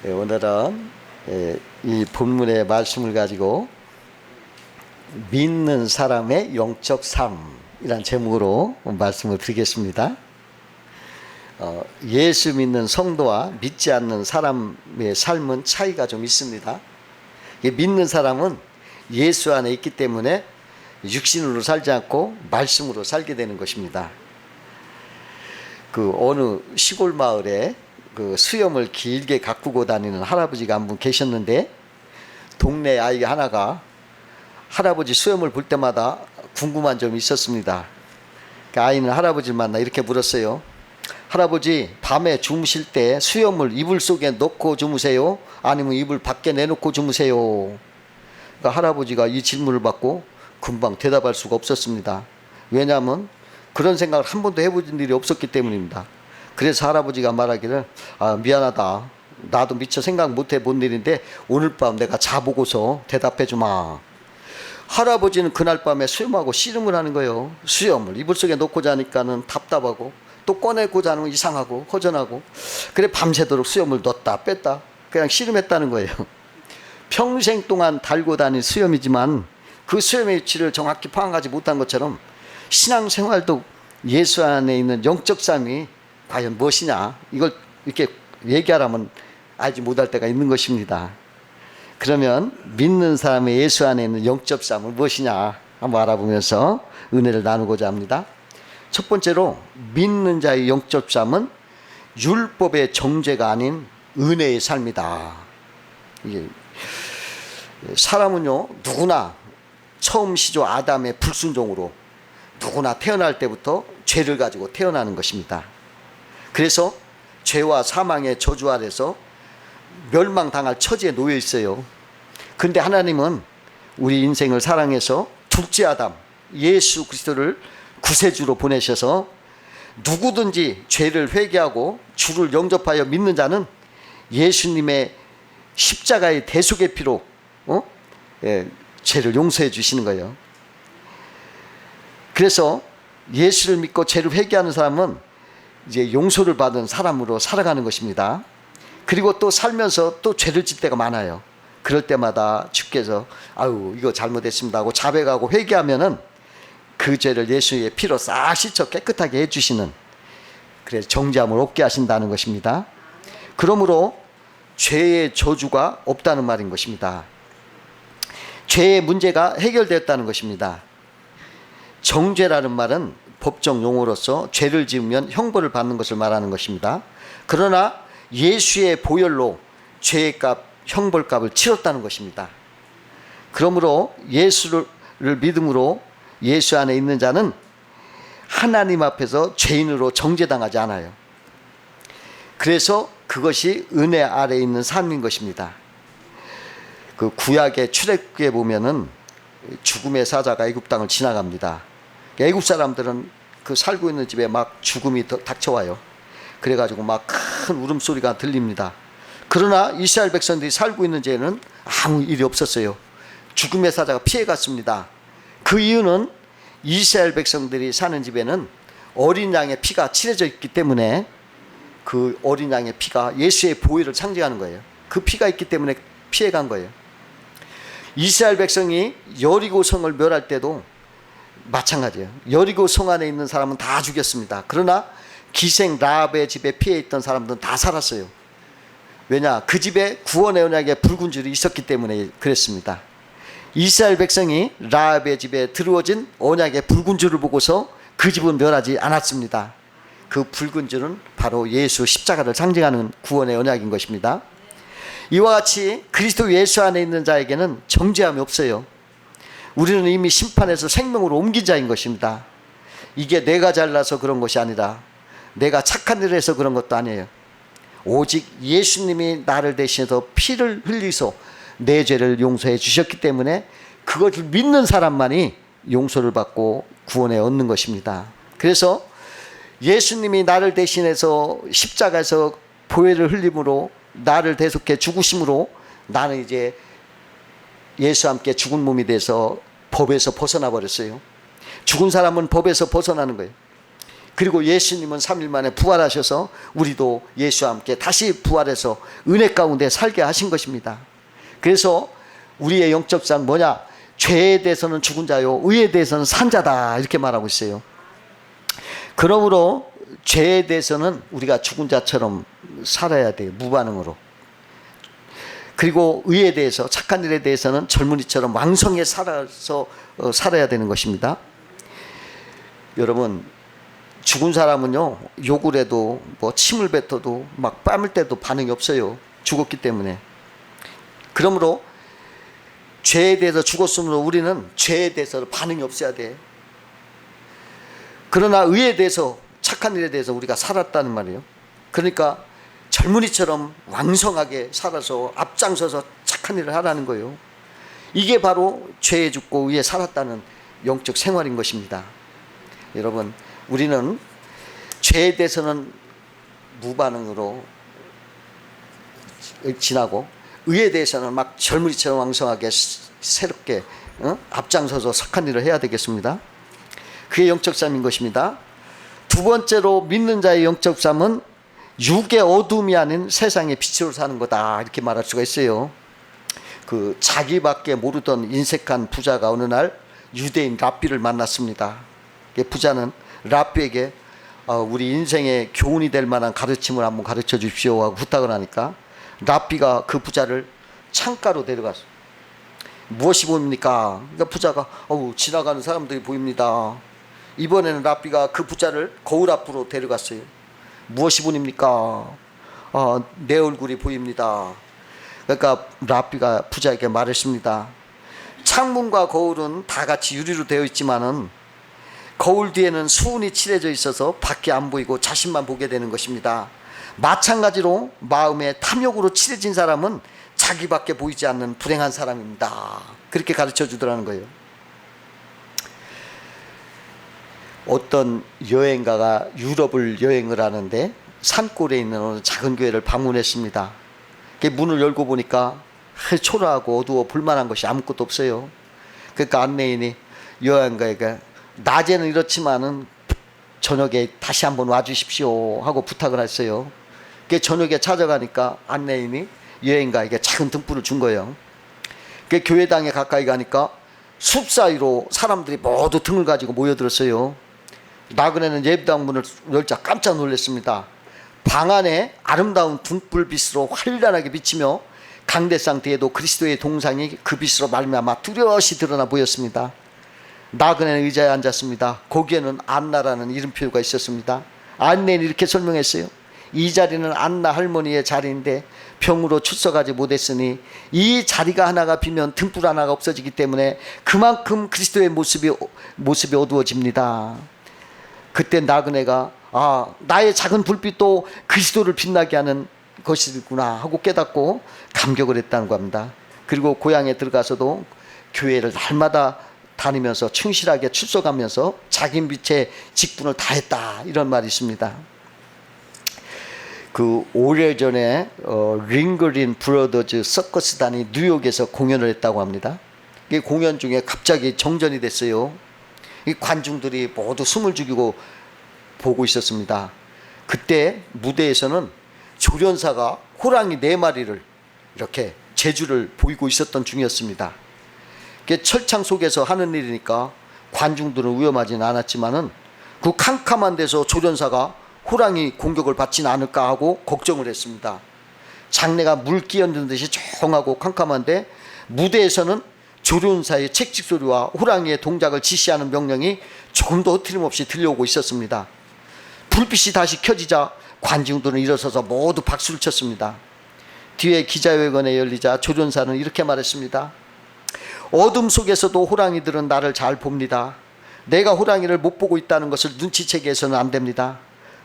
오늘은 이 본문의 말씀을 가지고 믿는 사람의 영적 삶이란 제목으로 말씀을 드리겠습니다. 예수 믿는 성도와 믿지 않는 사람의 삶은 차이가 좀 있습니다. 믿는 사람은 예수 안에 있기 때문에 육신으로 살지 않고 말씀으로 살게 되는 것입니다. 어느 시골 마을에 수염을 길게 가꾸고 다니는 할아버지가 한 분 계셨는데, 동네 아이 하나가 할아버지 수염을 볼 때마다 궁금한 점이 있었습니다. 그 아이는 할아버지를 만나 이렇게 물었어요. 할아버지, 밤에 주무실 때 수염을 이불 속에 넣고 주무세요? 아니면 이불 밖에 내놓고 주무세요? 그러니까 할아버지가 이 질문을 받고 금방 대답할 수가 없었습니다. 왜냐하면 그런 생각을 한 번도 해본 일이 없었기 때문입니다. 그래서 할아버지가 말하기를, 미안하다, 나도 미처 생각 못 해본 일인데 오늘 밤 내가 자보고서 대답해 주마. 할아버지는 그날 밤에 수염하고 씨름을 하는 거예요. 수염을 이불 속에 넣고 자니까는 답답하고, 또 꺼내고 자는 건 이상하고 허전하고, 그래 밤새도록 수염을 넣었다 뺐다 그냥 씨름했다는 거예요. 평생 동안 달고 다닌 수염이지만 그 수염의 위치를 정확히 파악하지 못한 것처럼 신앙생활도 예수 안에 있는 영적 삶이 과연 무엇이냐, 이걸 이렇게 얘기하라면 알지 못할 때가 있는 것입니다. 그러면 믿는 사람의 예수 안에 있는 영적 삶은 무엇이냐 한번 알아보면서 은혜를 나누고자 합니다. 첫 번째로, 믿는 자의 영적 삶은 율법의 정죄가 아닌 은혜의 삶이다. 이게 사람은요, 누구나 처음 시조 아담의 불순종으로 누구나 태어날 때부터 죄를 가지고 태어나는 것입니다. 그래서 죄와 사망의 저주 아래서 멸망당할 처지에 놓여 있어요. 그런데 하나님은 우리 인생을 사랑해서 둘째 아담 예수 그리스도를 구세주로 보내셔서 누구든지 죄를 회개하고 주를 영접하여 믿는 자는 예수님의 십자가의 대속의 피로 죄를 용서해 주시는 거예요. 그래서 예수를 믿고 죄를 회개하는 사람은 이제 용서를 받은 사람으로 살아가는 것입니다. 그리고 또 살면서 또 죄를 질 때가 많아요. 그럴 때마다 주께서 아유 이거 잘못했습니다 하고 자백하고 회개하면은 그 죄를 예수의 피로 싹 씻어 깨끗하게 해주시는, 그래서 정죄함을 없게 하신다는 것입니다. 그러므로 죄의 저주가 없다는 말인 것입니다. 죄의 문제가 해결되었다는 것입니다. 정죄라는 말은 법정 용어로서 죄를 지으면 형벌을 받는 것을 말하는 것입니다. 그러나 예수의 보혈로 죄의 값, 형벌값을 치렀다는 것입니다. 그러므로 예수를 믿음으로 예수 안에 있는 자는 하나님 앞에서 죄인으로 정죄당하지 않아요. 그래서 그것이 은혜 아래에 있는 삶인 것입니다. 구약의 출애굽기에 보면은 죽음의 사자가 애굽 땅을 지나갑니다. 애굽 사람들은 살고 있는 집에 막 죽음이 닥쳐와요. 그래가지고 막 큰 울음소리가 들립니다. 그러나 이스라엘 백성들이 살고 있는 데에는 아무 일이 없었어요. 죽음의 사자가 피해갔습니다. 그 이유는 이스라엘 백성들이 사는 집에는 어린 양의 피가 칠해져 있기 때문에, 그 어린 양의 피가 예수의 보혈을 상징하는 거예요. 그 피가 있기 때문에 피해간 거예요. 이스라엘 백성이 여리고 성을 멸할 때도 마찬가지예요. 여리고 성 안에 있는 사람은 다 죽였습니다. 그러나 기생 라합의 집에 피해 있던 사람들은 다 살았어요. 왜냐? 그 집에 구원의 언약의 붉은 줄이 있었기 때문에 그랬습니다. 이스라엘 백성이 라합의 집에 들어진 언약의 붉은 줄을 보고서 그 집은 멸하지 않았습니다. 그 붉은 줄은 바로 예수 십자가를 상징하는 구원의 언약인 것입니다. 이와 같이 그리스도 예수 안에 있는 자에게는 정죄함이 없어요. 우리는 이미 심판에서 생명으로 옮긴 자인 것입니다. 이게 내가 잘나서 그런 것이 아니라, 내가 착한 일을 해서 그런 것도 아니에요. 오직 예수님이 나를 대신해서 피를 흘리소 내 죄를 용서해 주셨기 때문에 그것을 믿는 사람만이 용서를 받고 구원에 얻는 것입니다. 그래서 예수님이 나를 대신해서 십자가에서 보혈을 흘림으로 나를 대속해 죽으심으로 나는 이제 예수와 함께 죽은 몸이 돼서 법에서 벗어나 버렸어요. 죽은 사람은 법에서 벗어나는 거예요. 그리고 예수님은 3일 만에 부활하셔서 우리도 예수와 함께 다시 부활해서 은혜 가운데 살게 하신 것입니다. 그래서 우리의 영적 삶은 뭐냐? 죄에 대해서는 죽은 자요, 의에 대해서는 산 자다, 이렇게 말하고 있어요. 그러므로 죄에 대해서는 우리가 죽은 자처럼 살아야 돼요. 무반응으로. 그리고 의에 대해서, 착한 일에 대해서는 젊은이처럼 왕성히 살아야 되는 것입니다. 여러분, 죽은 사람은요, 욕을 해도 뭐 침을 뱉어도 막 뺨을 때도 반응이 없어요. 죽었기 때문에. 그러므로 죄에 대해서 죽었으므로 우리는 죄에 대해서 반응이 없어야 돼. 그러나 의에 대해서, 착한 일에 대해서 우리가 살았다는 말이에요. 그러니까 젊은이처럼 왕성하게 살아서 앞장서서 착한 일을 하라는 거예요. 이게 바로 죄에 죽고 의에 살았다는 영적 생활인 것입니다. 여러분, 우리는 죄에 대해서는 무반응으로 지나고 의에 대해서는 막 젊은이처럼 왕성하게 새롭게 앞장서서 착한 일을 해야 되겠습니다. 그게 영적 삶인 것입니다. 두 번째로 믿는 자의 영적 삶은 육의 어둠이 아닌 세상의 빛으로 사는 거다, 이렇게 말할 수가 있어요. 그 자기밖에 모르던 인색한 부자가 어느 날 유대인 랍비를 만났습니다. 부자는 랍비에게 우리 인생의 교훈이 될 만한 가르침을 한번 가르쳐 주십시오 하고 부탁을 하니까 랍비가 그 부자를 창가로 데려갔어요. 무엇이 보입니까? 그러니까 부자가 지나가는 사람들이 보입니다. 이번에는 랍비가 그 부자를 거울 앞으로 데려갔어요. 무엇이 보입니까? 내 얼굴이 보입니다. 그러니까 랍비가 부자에게 말했습니다. 창문과 거울은 다 같이 유리로 되어 있지만은 거울 뒤에는 수은이 칠해져 있어서 밖이 안 보이고 자신만 보게 되는 것입니다. 마찬가지로 마음에 탐욕으로 칠해진 사람은 자기밖에 보이지 않는 불행한 사람입니다. 그렇게 가르쳐 주더라는 거예요. 어떤 여행가가 유럽을 여행을 하는데 산골에 있는 어느 작은 교회를 방문했습니다. 문을 열고 보니까 초라하고 어두워 볼만한 것이 아무것도 없어요. 그러니까 안내인이 여행가에게 낮에는 이렇지만은 저녁에 다시 한번 와주십시오 하고 부탁을 했어요. 저녁에 찾아가니까 안내인이 여행가에게 작은 등불을 준 거예요. 교회당에 가까이 가니까 숲 사이로 사람들이 모두 등을 가지고 모여들었어요. 나그네는 예배당 문을 열자 깜짝 놀랐습니다. 방 안에 아름다운 등불빛으로 환란하게 비치며 강대상 뒤에도 그리스도의 동상이 그 빛으로 말미암아 뚜렷이 드러나 보였습니다. 나그네는 의자에 앉았습니다. 거기에는 안나라는 이름표가 있었습니다. 안내는 이렇게 설명했어요. 이 자리는 안나 할머니의 자리인데 병으로 출석하지 못했으니 이 자리가 하나가 비면 등불 하나가 없어지기 때문에 그만큼 그리스도의 모습이 어두워집니다. 그때 나그네가 나의 작은 불빛도 그리스도를 빛나게 하는 것이구나 하고 깨닫고 감격을 했다는 겁니다. 그리고 고향에 들어가서도 교회를 날마다 다니면서 충실하게 출석하면서 자기 빛의 직분을 다했다, 이런 말이 있습니다. 그 오래전에 링거린 브로더즈 서커스단이 뉴욕에서 공연을 했다고 합니다. 이 공연 중에 갑자기 정전이 됐어요. 이 관중들이 모두 숨을 죽이고 보고 있었습니다. 그때 무대에서는 조련사가 호랑이 4마리를 이렇게 제주를 보이고 있었던 중이었습니다. 철창 속에서 하는 일이니까 관중들은 위험하진 않았지만은 그 캄캄한 데서 조련사가 호랑이 공격을 받지는 않을까 하고 걱정을 했습니다. 장내가 물 끼얹는 듯이 조용하고 캄캄한데 무대에서는 조련사의 책직 소리와 호랑이의 동작을 지시하는 명령이 조금도 흐트림없이 들려오고 있었습니다. 불빛이 다시 켜지자 관중들은 일어서서 모두 박수를 쳤습니다. 뒤에 기자회견에 열리자 조련사는 이렇게 말했습니다. 어둠 속에서도 호랑이들은 나를 잘 봅니다. 내가 호랑이를 못 보고 있다는 것을 눈치채게 해서는 안 됩니다.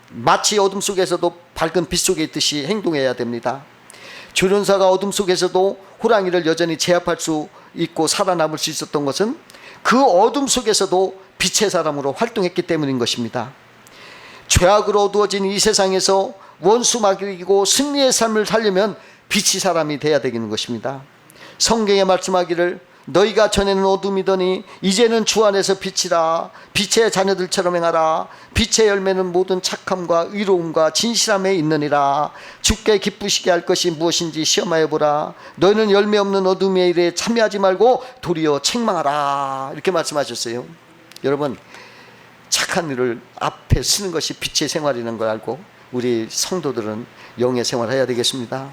마치 어둠 속에서도 밝은 빛 속에 있듯이 행동해야 됩니다. 조련사가 어둠 속에서도 호랑이를 여전히 제압할 수 있고 살아남을 수 있었던 것은 그 어둠 속에서도 빛의 사람으로 활동했기 때문인 것입니다. 죄악으로 어두워진 이 세상에서 원수막을 이기고 승리의 삶을 살려면 빛이 사람이 돼야 되는 것입니다. 성경에 말씀하기를 너희가 전에는 어둠이더니 이제는 주 안에서 빛이라. 빛의 자녀들처럼 행하라. 빛의 열매는 모든 착함과 의로움과 진실함에 있느니라. 주께 기쁘시게 할 것이 무엇인지 시험하여 보라. 너희는 열매 없는 어둠의 일에 참여하지 말고 도리어 책망하라. 이렇게 말씀하셨어요. 여러분, 착한 일을 앞에 쓰는 것이 빛의 생활이라는 걸 알고 우리 성도들은 영의 생활을 해야 되겠습니다.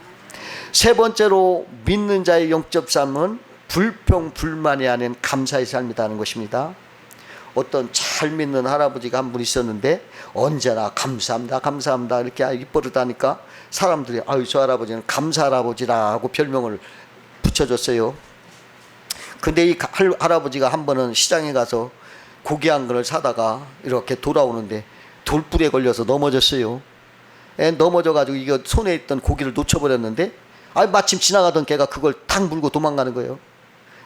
세 번째로 믿는 자의 영적 삶은 불평 불만이 아닌 감사의 삶이라는 것입니다. 어떤 잘 믿는 할아버지가 한 분 있었는데 언제나 감사합니다 감사합니다 이렇게 입버릇하니까 사람들이 아유 저 할아버지는 감사 할아버지라고 별명을 붙여줬어요. 근데 이 할아버지가 한 번은 시장에 가서 고기 한 그릇을 사다가 이렇게 돌아오는데 돌불에 걸려서 넘어졌어요. 넘어져가지고 이거 손에 있던 고기를 놓쳐버렸는데 마침 지나가던 개가 그걸 탁 물고 도망가는 거예요.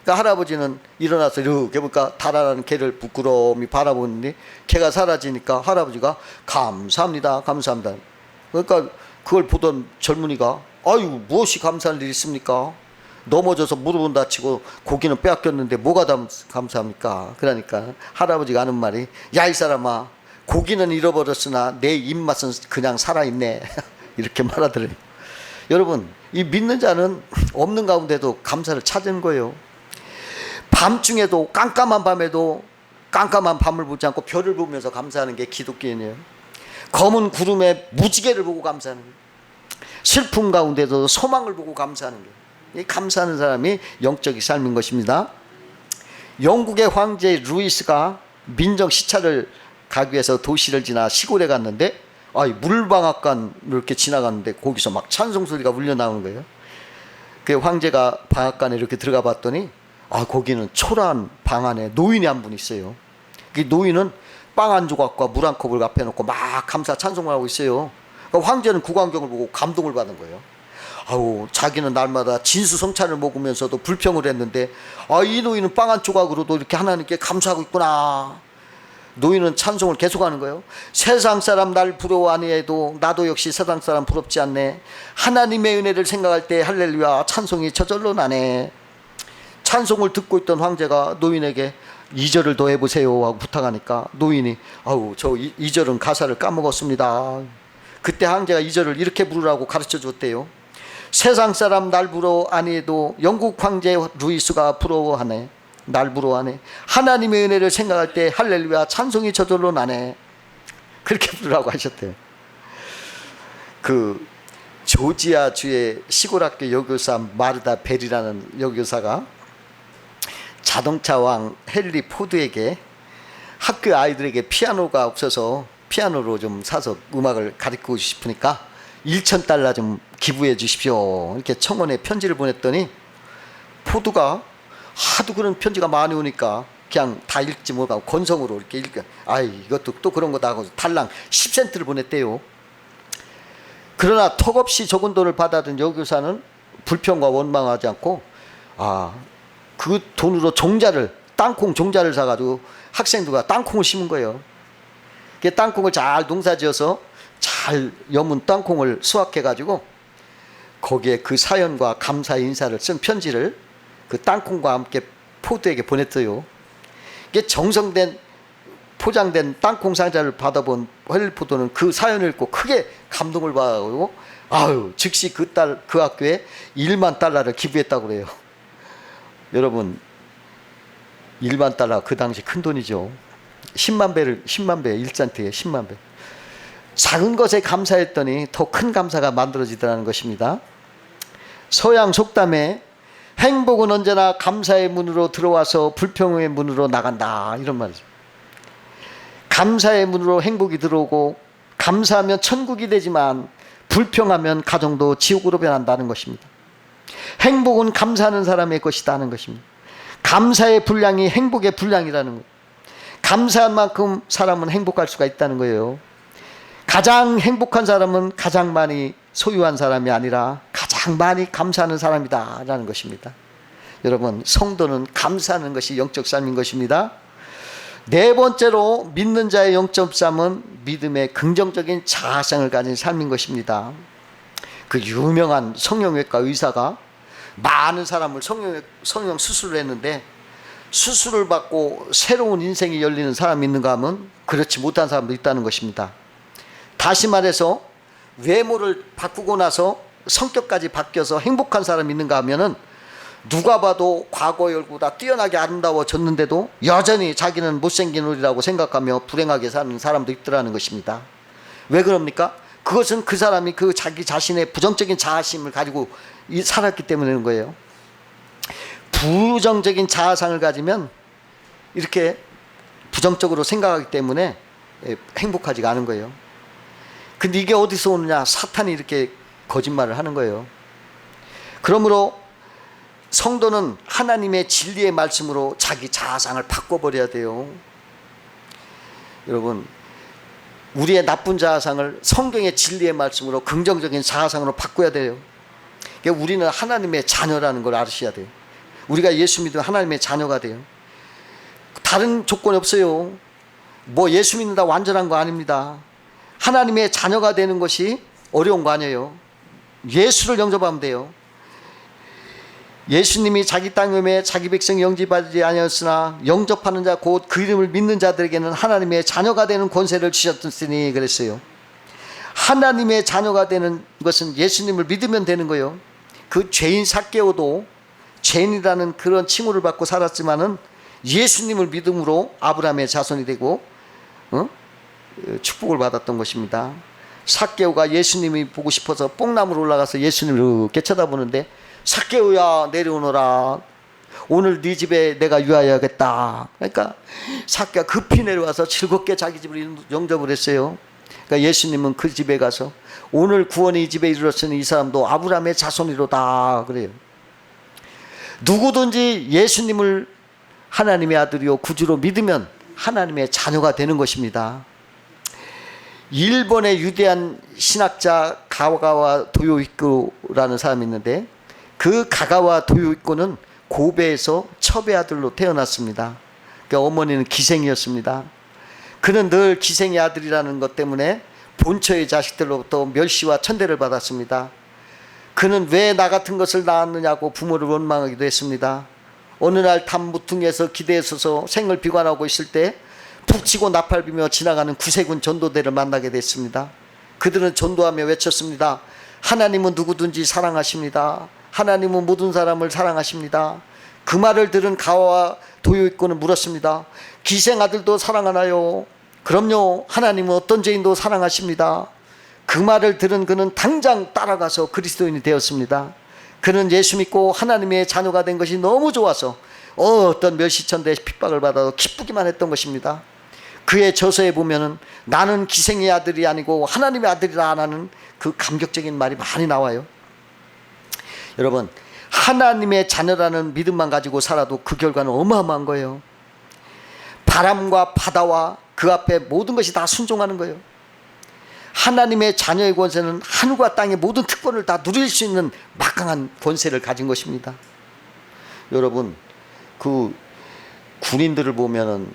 그러니까 할아버지는 일어나서 이렇게 보니까 달아나는 개를 부끄러움이 바라보는데 개가 사라지니까 할아버지가 감사합니다 감사합니다. 그러니까 그걸 보던 젊은이가 아유 무엇이 감사할 일이 있습니까? 넘어져서 무릎은 다치고 고기는 빼앗겼는데 뭐가 감사합니까? 그러니까 할아버지가 하는 말이 야 이 사람아 고기는 잃어버렸으나 내 입맛은 그냥 살아있네 이렇게 말하더래요. 여러분, 이 믿는 자는 없는 가운데도 감사를 찾은 거예요. 밤중에도 깜깜한 밤에도 깜깜한 밤을 보지 않고 별을 보면서 감사하는 게 기독교인이에요. 검은 구름에 무지개를 보고 감사하는 거예요. 슬픔 가운데도 소망을 보고 감사하는 거예요. 이 감사하는 사람이 영적인 삶인 것입니다. 영국의 황제 루이스가 민정 시찰을 가기 위해서 도시를 지나 시골에 갔는데 물방앗간 이렇게 지나갔는데 거기서 막 찬송 소리가 울려 나오는 거예요. 그 황제가 방앗간에 이렇게 들어가 봤더니 거기는 초라한 방 안에 노인이 한 분 있어요. 그 노인은 빵 한 조각과 물 한 컵을 앞에 놓고 막 감사 찬송을 하고 있어요. 그러니까 황제는 그 광경을 보고 감동을 받은 거예요. 자기는 날마다 진수성찬을 먹으면서도 불평을 했는데 이 노인은 빵 한 조각으로도 이렇게 하나님께 감사하고 있구나. 노인은 찬송을 계속하는 거예요. 세상 사람 날 부러워 아니해도 나도 역시 세상 사람 부럽지 않네. 하나님의 은혜를 생각할 때 할렐루야 찬송이 저절로 나네. 찬송을 듣고 있던 황제가 노인에게 2절을 더 해보세요 하고 부탁하니까 노인이 저 2절은 가사를 까먹었습니다. 그때 황제가 2절을 이렇게 부르라고 가르쳐 줬대요. 세상 사람 날 부러워 아니해도 영국 황제 루이스가 부러워하네. 날 부러워하네. 하나님의 은혜를 생각할 때 할렐루야 찬송이 저절로 나네. 그렇게 부르라고 하셨대요. 그 조지아주의 시골학교 여교사 마르다 벨이라는 여교사가 자동차 왕 헨리 포드에게 학교 아이들에게 피아노가 없어서 피아노로 좀 사서 음악을 가르치고 싶으니까 $1,000 좀 기부해 주십시오 이렇게 청원에 편지를 보냈더니 포드가 하도 그런 편지가 많이 오니까 그냥 다 읽지 못하고 건성으로 이렇게 읽어 이것도 또 그런 거다 하고 달랑 10센트를 보냈대요. 그러나 턱없이 적은 돈을 받아든 여교사는 불평과 원망하지 않고 그 돈으로 땅콩 종자를 사가지고 학생들과 땅콩을 심은 거예요. 그 땅콩을 잘 농사지어서 잘 여문 땅콩을 수확해가지고 거기에 그 사연과 감사의 인사를 쓴 편지를 그 땅콩과 함께 포드에게 보냈어요. 이게 정성된 포장된 땅콩 상자를 받아본 헨리 포드는 그 사연을 읽고 크게 감동을 받고 즉시 그 학교에 $10,000를 기부했다고 그래요. 여러분, $10,000 그 당시 큰 돈이죠. 10만 배 1센트에 10만 배. 작은 것에 감사했더니 더 큰 감사가 만들어지더라는 것입니다. 서양 속담에 행복은 언제나 감사의 문으로 들어와서 불평의 문으로 나간다 이런 말이죠. 감사의 문으로 행복이 들어오고 감사하면 천국이 되지만 불평하면 가정도 지옥으로 변한다는 것입니다. 행복은 감사하는 사람의 것이다 하는 것입니다. 감사의 분량이 행복의 분량이라는 거예요. 감사한 만큼 사람은 행복할 수가 있다는 거예요. 가장 행복한 사람은 가장 많이 소유한 사람이 아니라 가장 많이 감사하는 사람이다 라는 것입니다. 여러분, 성도는 감사하는 것이 영적 삶인 것입니다. 네 번째로 믿는 자의 영적 삶은 믿음의 긍정적인 자아성을 가진 삶인 것입니다. 그 유명한 성형외과 의사가 많은 사람을 성령 수술을 했는데 수술을 받고 새로운 인생이 열리는 사람이 있는가 하면 그렇지 못한 사람도 있다는 것입니다. 다시 말해서 외모를 바꾸고 나서 성격까지 바뀌어서 행복한 사람이 있는가 하면은 누가 봐도 과거의 얼굴보다 뛰어나게 아름다워졌는데도 여전히 자기는 못생긴 우리라고 생각하며 불행하게 사는 사람도 있더라는 것입니다. 왜 그럽니까? 그것은 그 사람이 그 자기 자신의 부정적인 자아심을 가지고 살았기 때문인 거예요. 부정적인 자아상을 가지면 이렇게 부정적으로 생각하기 때문에 행복하지가 않은 거예요. 근데 이게 어디서 오느냐? 사탄이 이렇게 거짓말을 하는 거예요. 그러므로 성도는 하나님의 진리의 말씀으로 자기 자아상을 바꿔버려야 돼요. 여러분, 우리의 나쁜 자아상을 성경의 진리의 말씀으로 긍정적인 자아상으로 바꿔야 돼요. 그러니까 우리는 하나님의 자녀라는 걸 아셔야 돼요. 우리가 예수 믿으면 하나님의 자녀가 돼요. 다른 조건이 없어요. 뭐 예수 믿는다 완전한 거 아닙니다. 하나님의 자녀가 되는 것이 어려운 거 아니에요. 예수를 영접하면 돼요. 예수님이 자기 땅에 자기 백성 영접하지 아니었으나 영접하는 자 곧 그 이름을 믿는 자들에게는 하나님의 자녀가 되는 권세를 주셨으니 그랬어요. 하나님의 자녀가 되는 것은 예수님을 믿으면 되는 거예요. 그 죄인 삭개오도 죄인이라는 그런 칭호를 받고 살았지만은 예수님을 믿음으로 아브라함의 자손이 되고 축복을 받았던 것입니다. 삭개오가 예수님이 보고 싶어서 뽕나무로 올라가서 예수님을 이렇게 쳐다보는데 삭개오야 내려오너라. 오늘 네 집에 내가 유하여야겠다. 그러니까 삭개가 급히 내려와서 즐겁게 자기 집을 영접을 했어요. 그러니까 예수님은 그 집에 가서 오늘 구원이 이 집에 이르렀으니 이 사람도 아브라함의 자손이로다 그래요. 누구든지 예수님을 하나님의 아들이요 구주로 믿으면 하나님의 자녀가 되는 것입니다. 일본의 유대한 신학자 가가와 도요이코라는 사람이 있는데 그 가가와 도요이코는 고베에서 첩의 아들로 태어났습니다. 그러니까 어머니는 기생이었습니다. 그는 늘 기생의 아들이라는 것 때문에 본처의 자식들로부터 멸시와 천대를 받았습니다. 그는 왜 나 같은 것을 낳았느냐고 부모를 원망하기도 했습니다. 어느 날 담무퉁에서 기대에 서서 생을 비관하고 있을 때 북치고 나팔비며 지나가는 구세군 전도대를 만나게 됐습니다. 그들은 전도하며 외쳤습니다. 하나님은 누구든지 사랑하십니다. 하나님은 모든 사람을 사랑하십니다. 그 말을 들은 가와와 도요이코는 물었습니다. 기생 아들도 사랑하나요? 그럼요. 하나님은 어떤 죄인도 사랑하십니다. 그 말을 들은 그는 당장 따라가서 그리스도인이 되었습니다. 그는 예수 믿고 하나님의 자녀가 된 것이 너무 좋아서 어떤 멸시천대의 핍박을 받아도 기쁘기만 했던 것입니다. 그의 저서에 보면은 나는 기생의 아들이 아니고 하나님의 아들이라 하는 그 감격적인 말이 많이 나와요. 여러분, 하나님의 자녀라는 믿음만 가지고 살아도 그 결과는 어마어마한 거예요. 바람과 바다와 그 앞에 모든 것이 다 순종하는 거예요. 하나님의 자녀의 권세는 하늘과 땅의 모든 특권을 다 누릴 수 있는 막강한 권세를 가진 것입니다. 여러분, 그 군인들을 보면은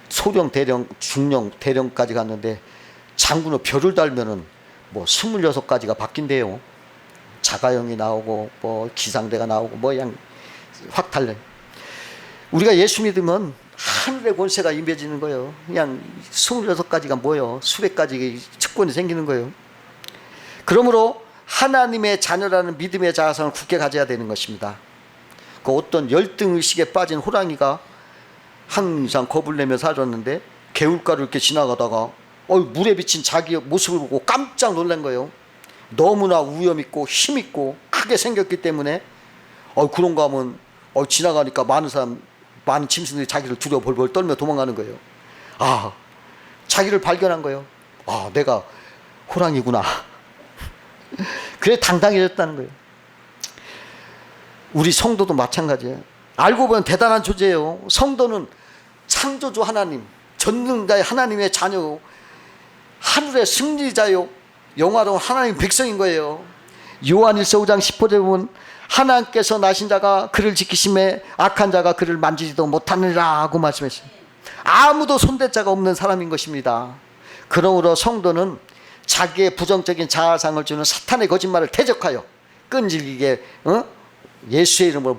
소령, 대령, 중령, 대령까지 갔는데 장군은 별을 달면은 뭐 26가지가 바뀐대요. 자가용이 나오고 뭐 기상대가 나오고 뭐 그냥 확 달라요. 우리가 예수 믿으면 하늘의 권세가 임해지는 거예요. 그냥 26가지가 뭐예요? 수백 가지 특권이 생기는 거예요. 그러므로 하나님의 자녀라는 믿음의 자아성을 굳게 가져야 되는 것입니다. 그 어떤 열등의식에 빠진 호랑이가 항상 겁을 내며 살았는데 개울가를 이렇게 지나가다가 물에 비친 자기 모습을 보고 깜짝 놀란 거예요. 너무나 위험 있고 힘 있고 크게 생겼기 때문에 그런가 하면 지나가니까 많은 짐승들이 자기를 두려워 벌벌 떨며 도망가는 거예요. 자기를 발견한 거예요. 내가 호랑이구나. 그래 당당해졌다는 거예요. 우리 성도도 마찬가지예요. 알고 보면 대단한 존재예요. 성도는 창조주 하나님, 전능자의 하나님의 자녀, 하늘의 승리자요, 영화로운 하나님 백성인 거예요. 요한일서 5장 10절에 보면 하나님께서 나신 자가 그를 지키심에 악한 자가 그를 만지지도 못하느니라 하고 말씀했어요. 아무도 손댈 자가 없는 사람인 것입니다. 그러므로 성도는 자기의 부정적인 자아상을 주는 사탄의 거짓말을 대적하여 끈질기게 예수의 이름으로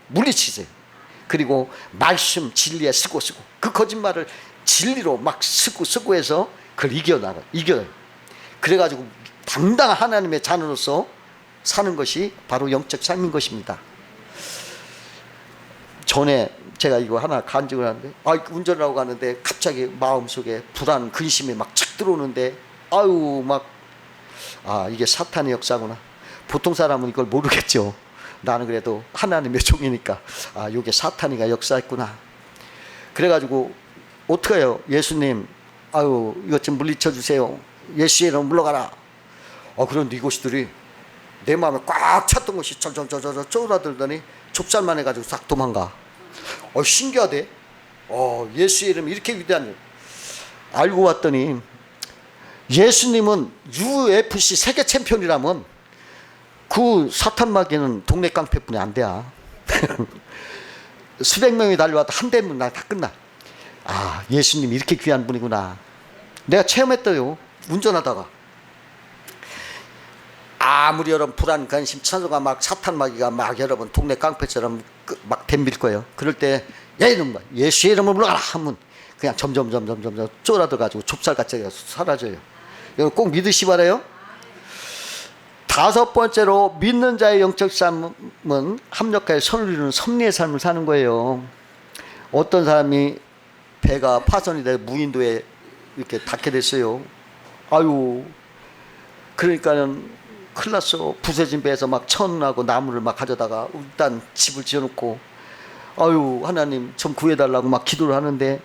물리치세요. 그리고 말씀 진리에 쓰고 그 거짓말을 진리로 막 쓰고 해서 그걸 이겨요. 그래가지고 당당한 하나님의 자녀로서 사는 것이 바로 영적 삶인 것입니다. 전에 제가 이거 하나 간증을 하는데, 운전을 하고 가는데 갑자기 마음속에 불안, 근심이 막 착 들어오는데, 이게 사탄의 역사구나. 보통 사람은 이걸 모르겠죠. 나는 그래도 하나님의 종이니까 이게 사탄이가 역사했구나. 그래가지고 어떻게 해요? 예수님, 이것 좀 물리쳐 주세요. 예수의 이름 물러가라. 그런데 이것들이 내 마음에 꽉 찼던 것이 저저저저 쪼그라들더니 좁쌀만 해가지고 싹 도망가. 신기하대. 예수의 이름이 이렇게 위대한 일. 알고 봤더니 예수님은 UFC 세계 챔피언이라면 그 사탄 마귀는 동네 깡패뿐이 안 돼. 수백 명이 달려와도 한 대면 다 끝나. 예수님이 이렇게 귀한 분이구나. 내가 체험했어요. 운전하다가 아무리 여러분 불안, 관심, 찬송가 막 사탄 마귀가 막 여러분 동네 깡패처럼 막 덤빌 거예요. 그럴 때 예수의 이름을 불러가라 하면 그냥 점점 쫄아들어가지고 좁쌀같이 사라져요. 이거 꼭 믿으시 바라요. 다섯 번째로 믿는 자의 영적 삶은 합력하여 선을 이루는 섭리의 삶을 사는 거예요. 어떤 사람이 배가 파손이 돼 무인도에 이렇게 닿게 됐어요. 그러니까는 큰일 났어. 부서진 배에서 막 천하고 나무를 막 가져다가 일단 집을 지어놓고 하나님 좀 구해달라고 막 기도를 하는데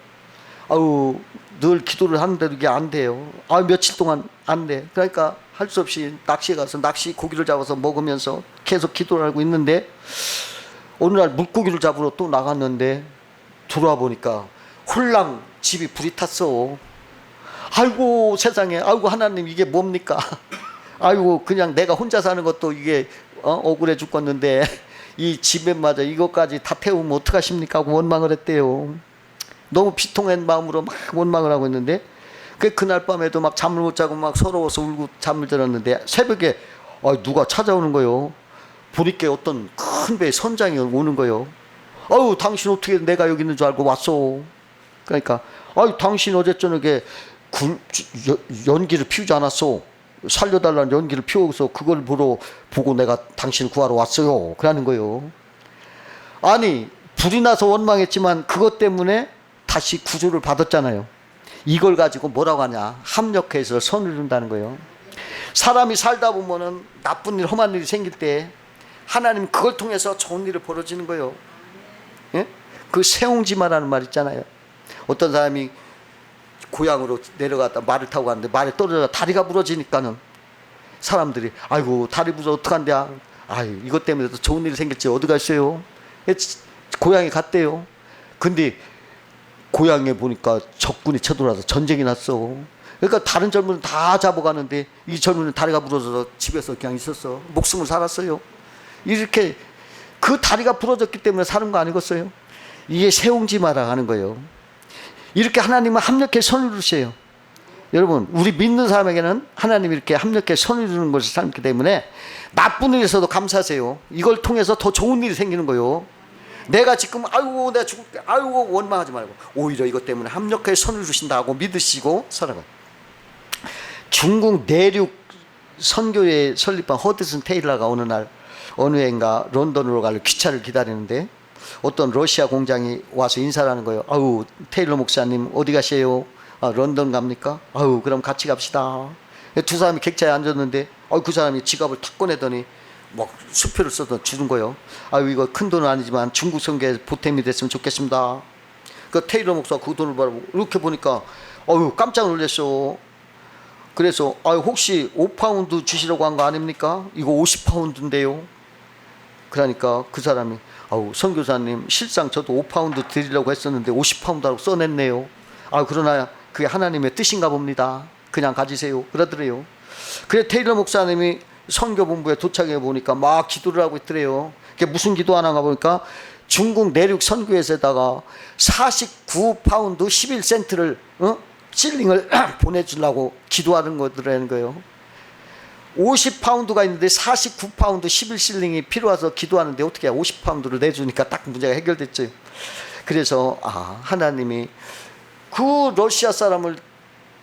늘 기도를 하는데도 이게 안 돼요. 며칠 동안 안 돼. 그러니까 할 수 없이 낚시에 가서 낚시 고기를 잡아서 먹으면서 계속 기도를 하고 있는데 어느 날 물고기를 잡으러 또 나갔는데 들어와 보니까 홀랑 집이 불이 탔어. 세상에, 하나님 이게 뭡니까? 그냥 내가 혼자 사는 것도 이게 억울해 죽겠는데 이 집에마저 이것까지 다 태우면 어떡하십니까 하고 원망을 했대요. 너무 비통한 마음으로 막 원망을 하고 있는데 그날 밤에도 막 잠을 못 자고 막 서러워서 울고 잠을 들었는데 새벽에 누가 찾아오는 거요. 보니까 어떤 큰 배의 선장이 오는 거요. 당신 어떻게 내가 여기 있는 줄 알고 왔어? 그러니까 당신 어제 저녁에 연기를 피우지 않았어. 살려달라는 연기를 피워서 그걸 보고 내가 당신을 구하러 왔어요. 그러는 거예요. 불이 나서 원망했지만 그것 때문에 다시 구조를 받았잖아요. 이걸 가지고 뭐라고 하냐? 합력해서 선을 이룬다는 거예요. 사람이 살다 보면은 나쁜 일, 험한 일이 생길 때 하나님 그걸 통해서 좋은 일이 벌어지는 거예요. 예? 그 세옹지마라는 말 있잖아요. 어떤 사람이 고향으로 내려갔다 말을 타고 갔는데 말에 떨어져서 다리가 부러지니까는 사람들이 다리 부러져 어떡한데? 이것 때문에 또 좋은 일이 생겼지 어디 갔어요? 고향에 갔대요. 근데 고향에 보니까 적군이 쳐들어와서 전쟁이 났어. 그러니까 다른 젊은이는 다 잡아가는데 이 젊은이는 다리가 부러져서 집에서 그냥 있었어. 목숨을 살았어요. 이렇게 그 다리가 부러졌기 때문에 사는 거 아니겠어요? 이게 세옹지마라 하는 거예요. 이렇게 하나님은 합력해 선을 이루세요. 여러분, 우리 믿는 사람에게는 하나님이 이렇게 합력해 선을 이루는 것을 삶기 때문에 나쁜 일에서도 감사하세요. 이걸 통해서 더 좋은 일이 생기는 거예요. 내가 지금 내가 죽을게 원망하지 말고 오히려 이것 때문에 합력해 선을 이루신다고 믿으시고 살아가요. 중국 내륙 선교회 설립한 허드슨 테일러가 어느 해인가 런던으로 갈 기차를 기다리는데 어떤 러시아 공장이 와서 인사를 하는 거예요. 테일러 목사님 어디 가세요? 런던 갑니까? 그럼 같이 갑시다. 두 사람이 객차에 앉았는데 그 사람이 지갑을 탁 꺼내더니 막 수표를 써서 주는 거예요. 이거 큰 돈은 아니지만 중국 선교에 보탬이 됐으면 좋겠습니다. 그 테일러 목사가 그 돈을 바라보고 이렇게 보니까 깜짝 놀랐어. 그래서 혹시 5파운드 주시려고 한 거 아닙니까? 이거 50파운드인데요. 그러니까 그 사람이 선교사님 실상 저도 5파운드 드리려고 했었는데 50파운드라고 써냈네요. 그러나 그게 하나님의 뜻인가 봅니다. 그냥 가지세요. 그러더래요. 그래 테일러 목사님이 선교본부에 도착해 보니까 막 기도를 하고 있더래요. 그게 무슨 기도하는가 보니까 중국 내륙 선교에다가 49파운드 11센트를 실링을 보내주려고 기도하는 거더라는 거예요. 50파운드가 있는데 49파운드 11실링이 필요해서 기도하는데 어떻게 50파운드를 내주니까 딱 문제가 해결됐죠. 그래서 하나님이 그 러시아 사람을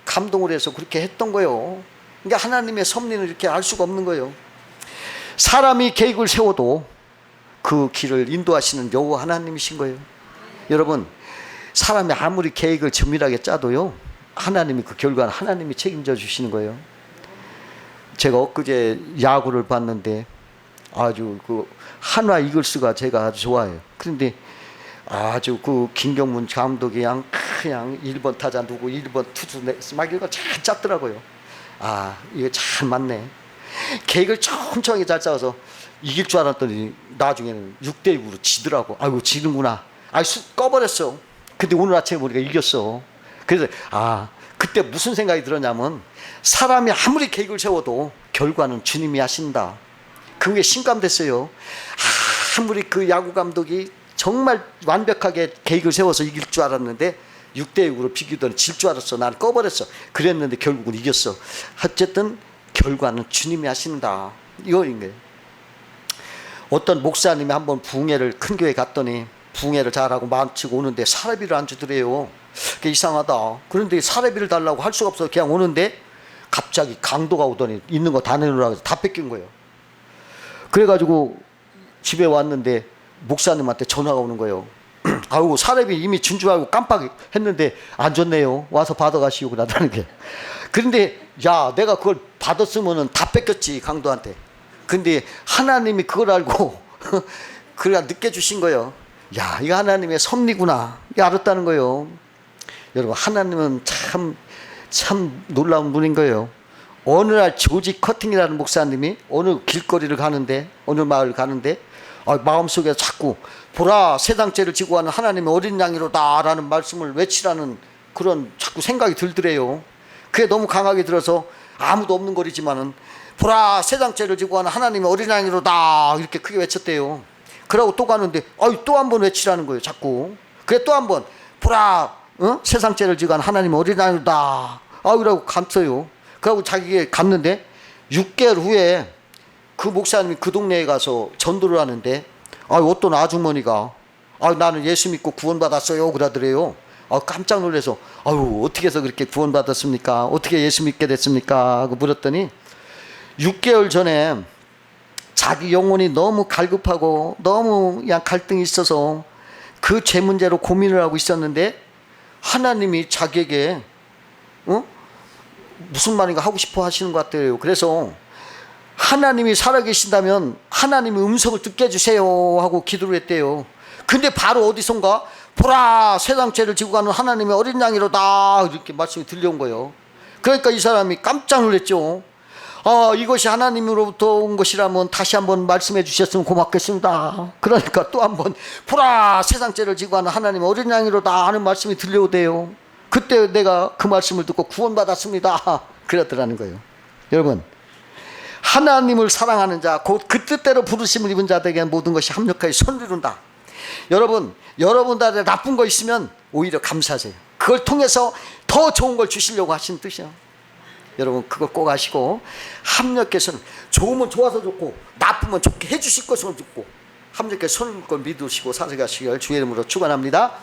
감동을 해서 그렇게 했던 거예요. 그러니까 하나님의 섭리는 이렇게 알 수가 없는 거예요. 사람이 계획을 세워도 그 길을 인도하시는 여호와 하나님이신 거예요. 여러분, 사람이 아무리 계획을 정밀하게 짜도요, 하나님이 그 결과는 하나님이 책임져 주시는 거예요. 제가 엊그제 야구를 봤는데 아주 그 한화 이글스가 제가 아주 좋아해요. 그런데 아주 그 김경문 감독이 그냥 1번 타자 누구 1번 투수 막 이거 잘 짰더라고요. 이거 잘 맞네. 계획을 천천히 잘 짜서 이길 줄 알았더니 나중에는 6대6으로 지더라고. 아이고 지는구나. 꺼버렸어. 근데 오늘 아침에 우리가 이겼어. 그래서 그때 무슨 생각이 들었냐면, 사람이 아무리 계획을 세워도 결과는 주님이 하신다. 그게 신감됐어요. 아무리 그 야구 감독이 정말 완벽하게 계획을 세워서 이길 줄 알았는데 6대6으로 비기더니 질 줄 알았어. 나는 꺼버렸어. 그랬는데 결국은 이겼어. 어쨌든 결과는 주님이 하신다. 이거인 거예요. 어떤 목사님이 한번 부흥회를 큰 교회 갔더니 부흥회를 잘하고 마치고 오는데 사례비를 안 주더래요. 그게 이상하다. 그런데 사례비를 달라고 할 수가 없어. 그냥 오는데 갑자기 강도가 오더니 있는 거 다 내놓으라고 해서 다 뺏긴 거예요. 그래가지고 집에 왔는데 목사님한테 전화가 오는 거예요. 아이고 사례비 이미 준 줄 알고 깜빡했는데 안 줬네요. 와서 받아가시오. 그러다는 게. 그런데 내가 그걸 받았으면은 다 뺏겼지, 강도한테. 근데 하나님이 그걸 알고 그래야 늦게 주신 거예요. 이거 하나님의 섭리구나. 알았다는 거예요. 여러분, 하나님은 참 놀라운 분인 거예요. 어느 날 조지 커팅이라는 목사님이 어느 길거리를 가는데, 어느 마을 가는데 마음속에 자꾸 보라 세상죄를 지고 가는 하나님의 어린 양이로다 라는 말씀을 외치라는 그런 자꾸 생각이 들더래요. 그게 너무 강하게 들어서 아무도 없는 거리지만은 보라 세상죄를 지고 가는 하나님의 어린 양이로다 이렇게 크게 외쳤대요. 그러고 또 가는데 또 한 번 외치라는 거예요. 자꾸. 그래 또 한 번 보라 세상죄를 지고 가는 하나님의 어린 양이로다 이라고 갔어요. 그러고 자기가 갔는데 6개월 후에 그 목사님이 그 동네에 가서 전도를 하는데 어떤 아주머니가 나는 예수 믿고 구원받았어요 그러더래요. 깜짝 놀라서 어떻게 해서 그렇게 구원받았습니까? 어떻게 예수 믿게 됐습니까? 하고 물었더니 6개월 전에 자기 영혼이 너무 갈급하고 너무 그냥 갈등이 있어서 그 죄 문제로 고민을 하고 있었는데 하나님이 자기에게 무슨 말인가 하고 싶어 하시는 것 같아요. 그래서 하나님이 살아계신다면 하나님의 음성을 듣게 해주세요 하고 기도를 했대요. 근데 바로 어디선가 보라 세상 죄를 지고 가는 하나님의 어린 양이로다 이렇게 말씀이 들려온 거예요. 그러니까 이 사람이 깜짝 놀랐죠. 이것이 하나님으로부터 온 것이라면 다시 한번 말씀해 주셨으면 고맙겠습니다. 그러니까 또 한번 보라 세상 죄를 지고 가는 하나님의 어린 양이로다 하는 말씀이 들려오대요. 그때 내가 그 말씀을 듣고 구원받았습니다 그랬더라는 거예요. 여러분, 하나님을 사랑하는 자, 곧 그 뜻대로 부르심을 입은 자들에게 모든 것이 합력하여 선을 이룬다. 여러분들한테 나쁜 거 있으면 오히려 감사하세요. 그걸 통해서 더 좋은 걸 주시려고 하신 뜻이에요. 여러분, 그거 꼭 아시고 합력해서는 좋으면 좋아서 좋고 나쁘면 좋게 해주실 것을 듣고 합력해 선을 믿으시고 살아가시길 주의 이름으로 축원합니다.